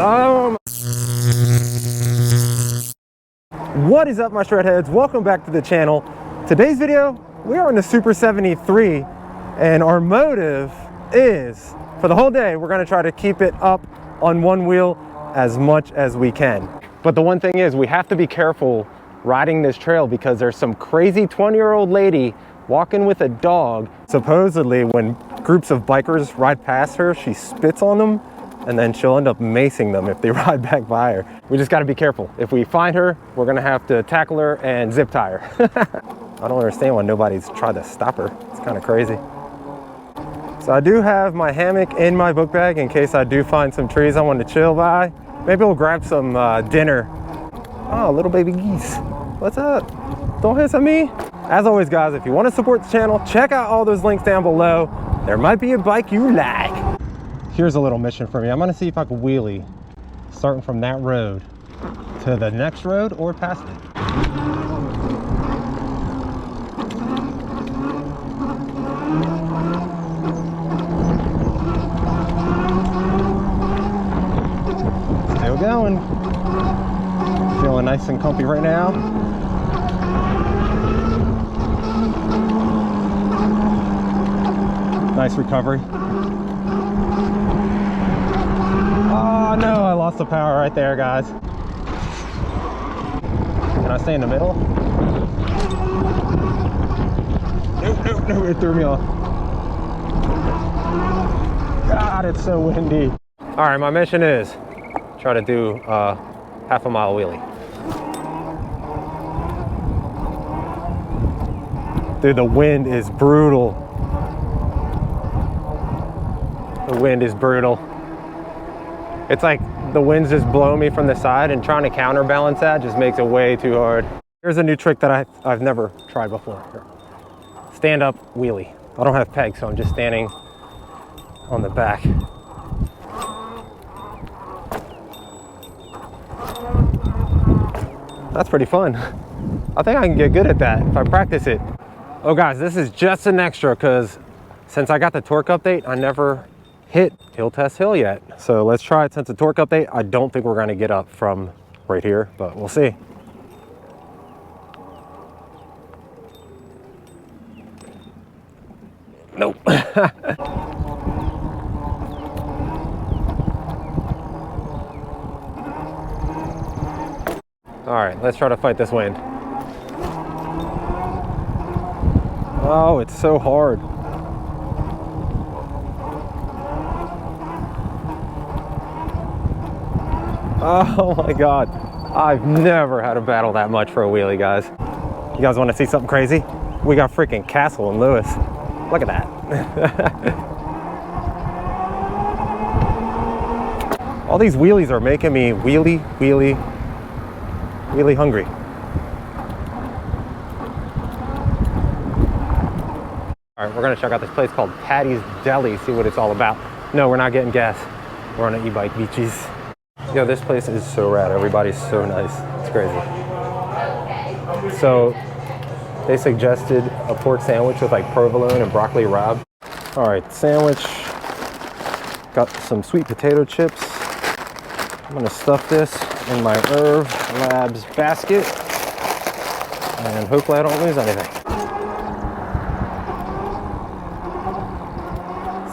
What is up, my shred heads? Welcome back to the channel. Today's video, we are in the Super 73, and our motive is, for the whole day, we're gonna try to keep it up on one wheel as much as we can. But the one thing is, we have to be careful riding this trail because there's some crazy 20-year-old lady walking with a dog. Supposedly, when groups of bikers ride past her, she spits on them, and then she'll end up macing them if they ride back by her. We just gotta be careful. If we find her, we're gonna have to tackle her and zip tie her. I don't understand why nobody's tried to stop her. It's kind of crazy. So I do have my hammock in my book bag in case I do find some trees I want to chill by. Maybe we'll grab some dinner. Oh, little baby geese. What's up? Don't hiss at me. As always, guys, if you want to support the channel, check out all those links down below. There might be a bike you like. Here's a little mission for me. I'm gonna see if I can wheelie starting from that road to the next road or past it. Still going. Feeling nice and comfy right now. Nice recovery. Oh no, I lost the power right there, guys. Can I stay in the middle? No, it threw me off. God, it's so windy. All right, my mission is try to do a half-a-mile wheelie. Dude, the wind is brutal. The wind is brutal. It's like the wind's just blowing me from the side, and trying to counterbalance that just makes it way too hard. Here's a new trick that I've never tried before. Here. Stand up wheelie. I don't have pegs, so I'm just standing on the back. That's pretty fun. I think I can get good at that if I practice it. Oh guys, this is just an extra because since I got the torque update, I never hit hill test hill yet. So let's try it. Since the torque update, I don't think we're gonna get up from right here, but we'll see. Nope. All right, let's try to fight this wind. Oh, it's so hard. Oh my God. I've never had to battle that much for a wheelie, guys. You guys want to see something crazy? We got freaking Castle and Lewis. Look at that. All these wheelies are making me wheelie hungry. All right, we're gonna check out this place called Patty's Deli, see what it's all about. No, we're not getting gas. We're on an e-bike beaches. Yo, this place is so rad. Everybody's so nice. It's crazy. So they suggested a pork sandwich with like provolone and broccoli rabe. All right, sandwich. Got some sweet potato chips. I'm gonna stuff this in my Herb Labs basket, and hopefully I don't lose anything.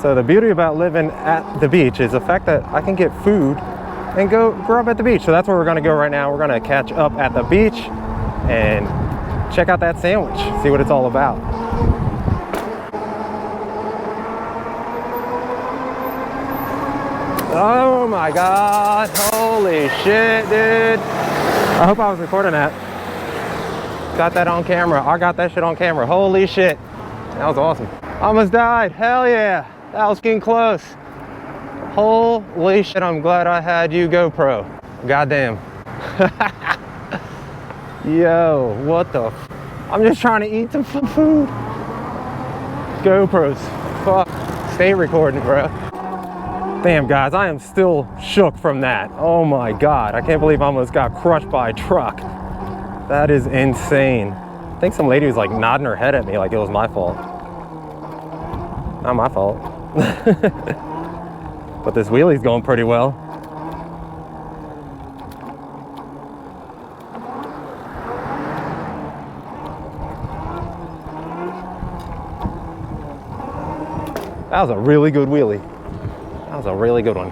So the beauty about living at the beach is the fact that I can get food and go grub at the beach. So that's where we're gonna go right now. We're gonna catch up at the beach and check out that sandwich, see what it's all about. Oh my God, holy shit, dude. I hope I was recording that. Got that on camera. I got that shit on camera. Holy shit, that was awesome. Almost died, hell yeah. That was getting close. Holy shit, I'm glad I had you GoPro. Goddamn. Yo, what the f? I'm just trying to eat some food. GoPros, fuck. Stay recording, bro. Damn, guys, I am still shook from that. Oh my God, I can't believe I almost got crushed by a truck. That is insane. I think some lady was like nodding her head at me like it was my fault. Not my fault. But this wheelie's going pretty well. That was a really good wheelie. That was a really good one.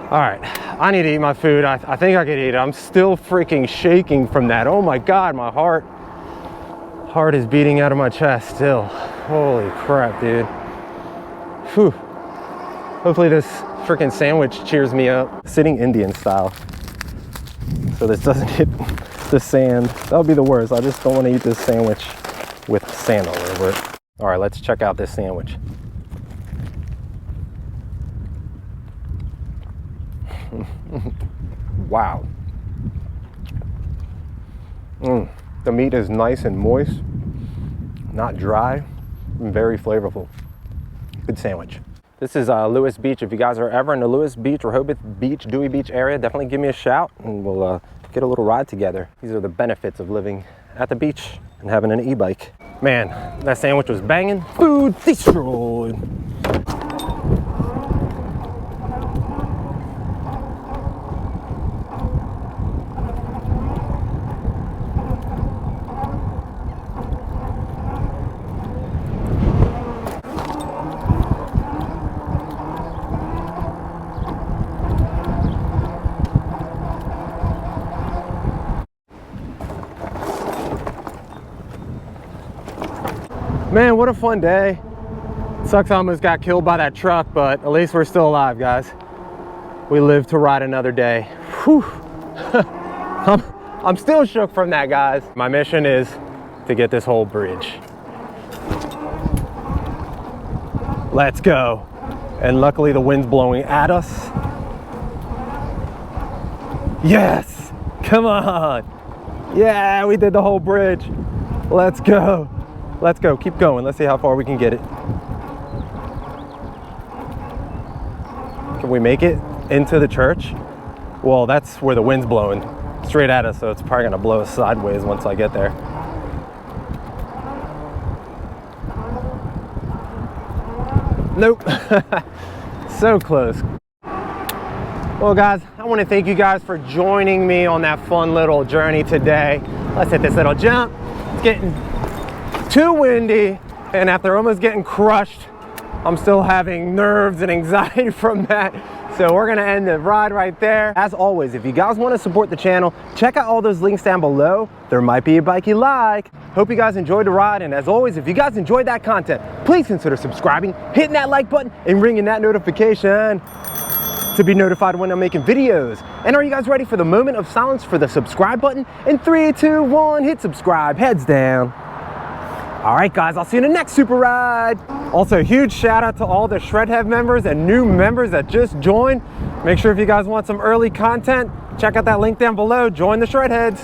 All right, I need to eat my food. I think I could eat it. I'm still freaking shaking from that. Oh my God, my heart is beating out of my chest still. Holy crap, dude. Whew. Hopefully this freaking sandwich cheers me up. Sitting Indian style, so this doesn't hit the sand. That would be the worst. I just don't want to eat this sandwich with sand all over it. All right, let's check out this sandwich. Wow. The meat is nice and moist, not dry, and very flavorful. Good sandwich. This is Lewis Beach. If you guys are ever in the Lewis Beach, Rehoboth Beach, Dewey Beach area, definitely give me a shout and we'll get a little ride together. These are the benefits of living at the beach and having an e-bike. Man, that sandwich was banging. Food destroyed. Man, what a fun day. Sucks I almost got killed by that truck, but at least we're still alive, guys. We live to ride another day. Whew. I'm still shook from that, guys. My mission is to get this whole bridge. Let's go. And luckily the wind's blowing at us. Yes, come on. Yeah, we did the whole bridge. Let's go. Let's go, keep going. Let's see how far we can get it. Can we make it into the church? Well, that's where the wind's blowing straight at us, so it's probably gonna blow us sideways once I get there. Nope, so close. Well guys, I wanna thank you guys for joining me on that fun little journey today. Let's hit this little jump. It's getting too windy, and after almost getting crushed, I'm still having nerves and anxiety from that. So we're gonna end the ride right there. As always, if you guys wanna support the channel, check out all those links down below. There might be a bike you like. Hope you guys enjoyed the ride, and as always, if you guys enjoyed that content, please consider subscribing, hitting that like button, and ringing that notification to be notified when I'm making videos. And are you guys ready for the moment of silence for the subscribe button? In 3, 2, 1, hit subscribe, heads down. All right, guys, I'll see you in the next super ride. Also, huge shout out to all the Shredhead members and new members that just joined. Make sure if you guys want some early content, check out that link down below. Join the Shredheads.